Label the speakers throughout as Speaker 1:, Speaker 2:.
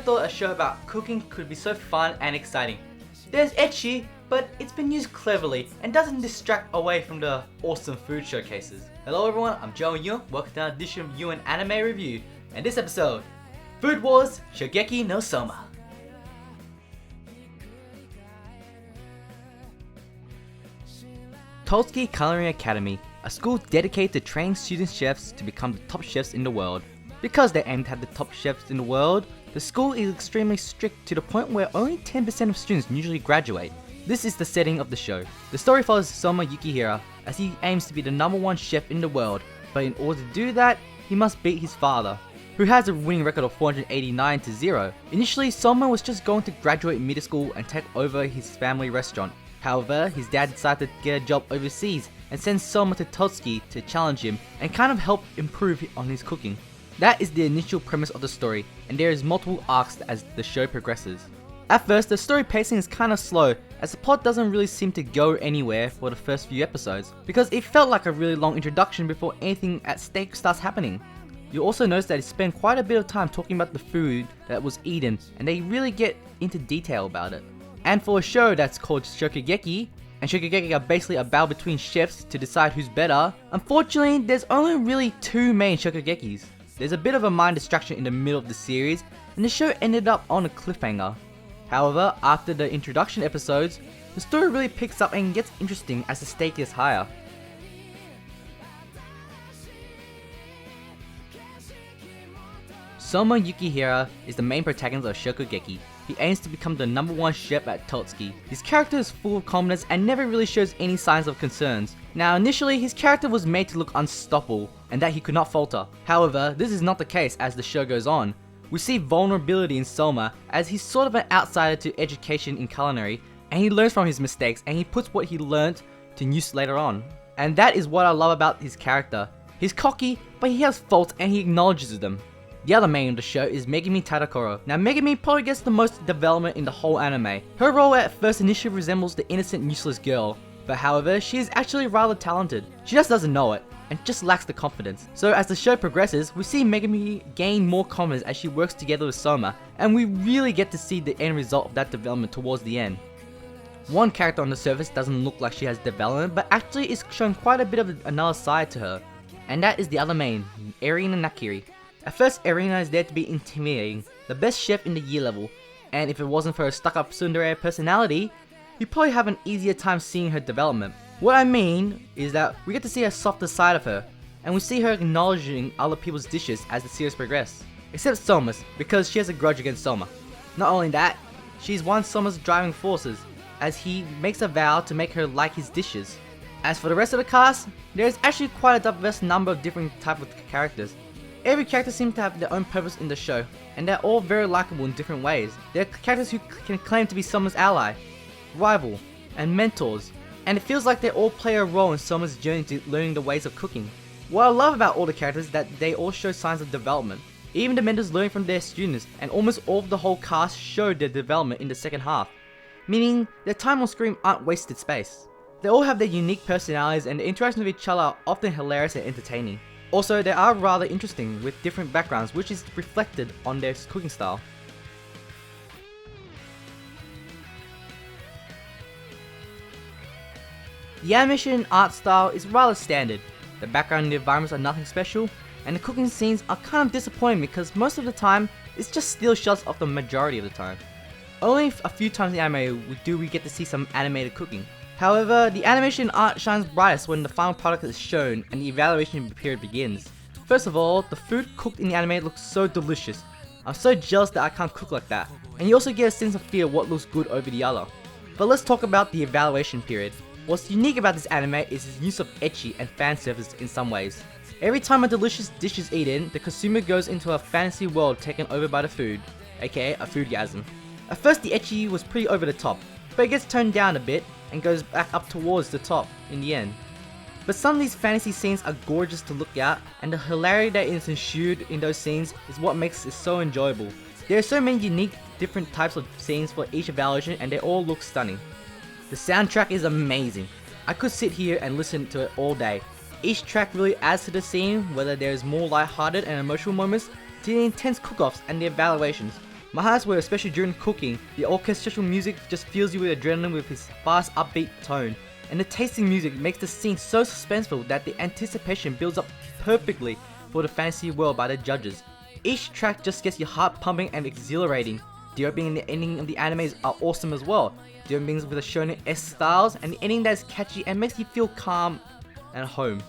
Speaker 1: thought a show about cooking could be so fun and exciting. There's ecchi, but it's been used cleverly and doesn't distract away from the awesome food showcases. Hello everyone, I'm Joe and Yu. Welcome to another edition of Newin Anime Review. And this episode, Food Wars Shokugeki no Soma. Totsuki Culinary Academy, a school dedicated to training student chefs to become the top chefs in the world. Because they aim to have the top chefs in the world, the school is extremely strict to the point where only 10% of students usually graduate. This is the setting of the show. The story follows Souma Yukihira as he aims to be the #1 chef in the world, but in order to do that, he must beat his father, who has a winning record of 489-0. Initially, Soma was just going to graduate middle school and take over his family restaurant. However, his dad decided to get a job overseas and send Soma to Totsuki to challenge him and kind of help improve on his cooking. That is the initial premise of the story, and there is multiple arcs as the show progresses. At first, the story pacing is kinda slow, as the plot doesn't really seem to go anywhere for the first few episodes, because it felt like a really long introduction before anything at stake starts happening. You'll also notice that they spend quite a bit of time talking about the food that was eaten, and they really get into detail about it. And for a show that's called Shokugeki, and Shokugeki are basically a battle between chefs to decide who's better, unfortunately there's only really 2 main Shokugekis. There's a bit of a mind distraction in the middle of the series, and the show ended up on a cliffhanger. However, after the introduction episodes, the story really picks up and gets interesting as the stake is higher. Souma Yukihira is the main protagonist of Shokugeki. He aims to become the #1 chef at Totsuki. His character is full of confidence and never really shows any signs of concerns. Now initially, his character was made to look unstoppable and that he could not falter. However, this is not the case as the show goes on. We see vulnerability in Soma as he's sort of an outsider to education in culinary, and he learns from his mistakes and he puts what he learned to use later on. And that is what I love about his character. He's cocky, but he has faults and he acknowledges them. The other main of the show is Megumi Tadakoro. Now Megumi probably gets the most development in the whole anime. Her role at first initially resembles the innocent useless girl, but however she is actually rather talented. She just doesn't know it, and just lacks the confidence. So as the show progresses, we see Megumi gain more confidence as she works together with Soma, and we really get to see the end result of that development towards the end. One character on the surface doesn't look like she has development, but actually is showing quite a bit of another side to her, and that is the other main, Erina Nakiri. At first, Erina is there to be intimidating, the best chef in the year level, and if it wasn't for her stuck-up tsundere personality, you'd probably have an easier time seeing her development. What I mean is that we get to see a softer side of her, and we see her acknowledging other people's dishes as the series progresses. Except Soma's, because she has a grudge against Soma. Not only that, she's one of Soma's driving forces, as he makes a vow to make her like his dishes. As for the rest of the cast, there is actually quite a diverse number of different types of characters. Every character seems to have their own purpose in the show, and they're all very likable in different ways. They're characters who can claim to be Soma's ally, rival, and mentors, and it feels like they all play a role in Soma's journey to learning the ways of cooking. What I love about all the characters is that they all show signs of development. Even the mentors learn from their students, and almost all of the whole cast show their development in the second half, meaning their time on screen aren't wasted space. They all have their unique personalities, and the interactions with each other are often hilarious and entertaining. Also, they are rather interesting with different backgrounds, which is reflected on their cooking style. The animation and art style is rather standard. The background and the environments are nothing special, and the cooking scenes are kind of disappointing because most of the time, it's just still shots of the majority of the time. Only a few times in anime do we get to see some animated cooking. However, the animation and art shines brightest when the final product is shown and the evaluation period begins. First of all, the food cooked in the anime looks so delicious. I'm so jealous that I can't cook like that. And you also get a sense of fear of what looks good over the other. But let's talk about the evaluation period. What's unique about this anime is its use of ecchi and fan service in some ways. Every time a delicious dish is eaten, the consumer goes into a fantasy world taken over by the food, aka a foodgasm. At first the ecchi was pretty over the top, but it gets toned down a bit and goes back up towards the top in the end. But some of these fantasy scenes are gorgeous to look at, and the hilarity that is ensued in those scenes is what makes it so enjoyable. There are so many unique different types of scenes for each evaluation, and they all look stunning. The soundtrack is amazing. I could sit here and listen to it all day. Each track really adds to the scene, whether there is more light-hearted and emotional moments to the intense cook-offs and the evaluations. My highlights were especially during cooking. The orchestral music just fills you with adrenaline with his fast upbeat tone, and the tasting music makes the scene so suspenseful that the anticipation builds up perfectly for the fantasy world by the judges. Each track just gets your heart pumping and exhilarating. The opening and the ending of the animes are awesome as well. The openings with the shounen-esque styles, and the ending that is catchy and makes you feel calm and home.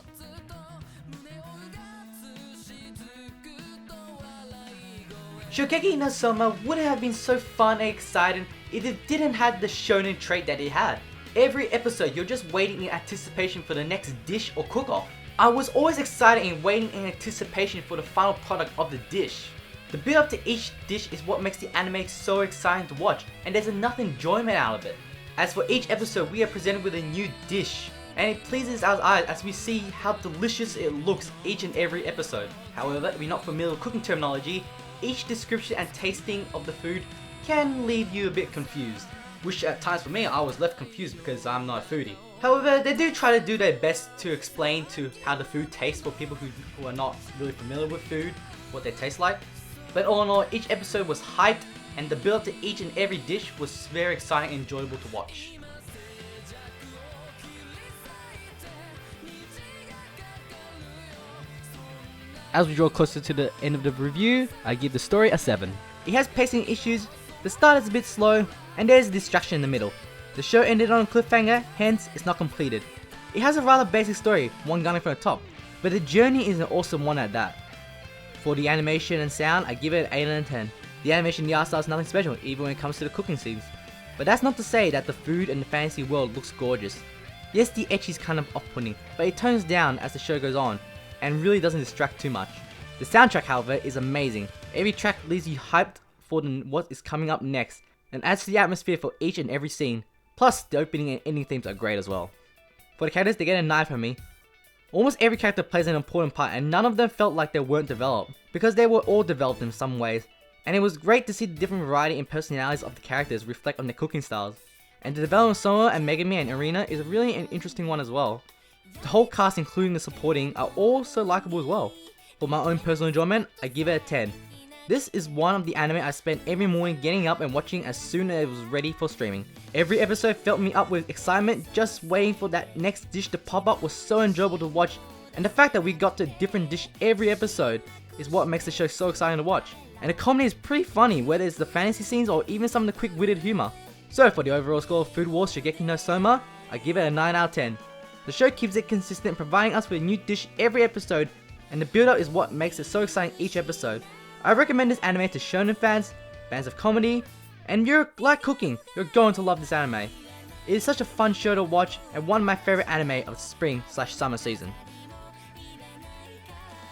Speaker 1: Shokugeki no Soma wouldn't have been so fun and exciting if it didn't have the shonen trait that it had. Every episode you're just waiting in anticipation for the next dish or cook-off. I was always excited and waiting in anticipation for the final product of the dish. The build up to each dish is what makes the anime so exciting to watch, and there's enough enjoyment out of it. As for each episode, we are presented with a new dish, and it pleases our eyes as we see how delicious it looks each and every episode. However, if you're not familiar with cooking terminology, each description and tasting of the food can leave you a bit confused. Which at times for me, I was left confused because I'm not a foodie. However, they do try to do their best to explain to how the food tastes for people who are not really familiar with food, what they taste like. But all in all, each episode was hyped, and the build up to each and every dish was very exciting and enjoyable to watch. As we draw closer to the end of the review, I give the story a 7. It has pacing issues, the start is a bit slow, and there's a distraction in the middle. The show ended on a cliffhanger, hence it's not completed. It has a rather basic story, one gunning from the top, but the journey is an awesome one at that. For the animation and sound, I give it an 8 out of 10. The animation in the art style is nothing special, even when it comes to the cooking scenes. But that's not to say that the food and the fantasy world looks gorgeous. Yes, the ecchi is kind of off-putting, but it tones down as the show goes on, and really doesn't distract too much. The soundtrack, however, is amazing. Every track leaves you hyped for what is coming up next, and adds to the atmosphere for each and every scene. Plus, the opening and ending themes are great as well. For the characters, they get a 9 from me. Almost every character plays an important part, and none of them felt like they weren't developed, because they were all developed in some ways. And it was great to see the different variety and personalities of the characters reflect on their cooking styles. And the development of Soma and Megami and Arena is really an interesting one as well. The whole cast, including the supporting, are all so likable as well. For my own personal enjoyment, I give it a 10. This is one of the anime I spent every morning getting up and watching as soon as it was ready for streaming. Every episode filled me up with excitement, just waiting for that next dish to pop up was so enjoyable to watch, and the fact that we got to a different dish every episode is what makes the show so exciting to watch. And the comedy is pretty funny, whether it's the fantasy scenes or even some of the quick-witted humor. So for the overall score of Food Wars Shokugeki no Soma, I give it a 9 out of 10. The show keeps it consistent, providing us with a new dish every episode, and the build-up is what makes it so exciting each episode. I recommend this anime to shonen fans, fans of comedy, and if you like cooking, you're going to love this anime. It is such a fun show to watch, and one of my favorite anime of the spring/summer season.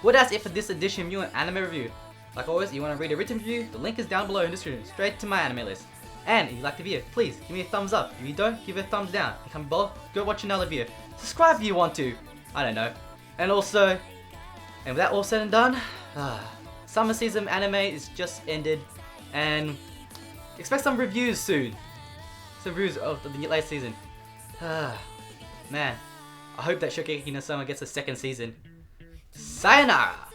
Speaker 1: Well, that's it for this edition of Newin Anime Review. Like always, if you want to read a written review, the link is down below in the description, straight to my anime list. And if you like the video, please give me a thumbs up. If you don't, give it a thumbs down. If you come below, go watch another video. Subscribe if you want to. I don't know. And also, and with that all said and done, summer season anime is just ended, and expect some reviews soon. Some reviews of the latest season. Man, I hope that Shokugeki no Soma gets a second season. Sayonara!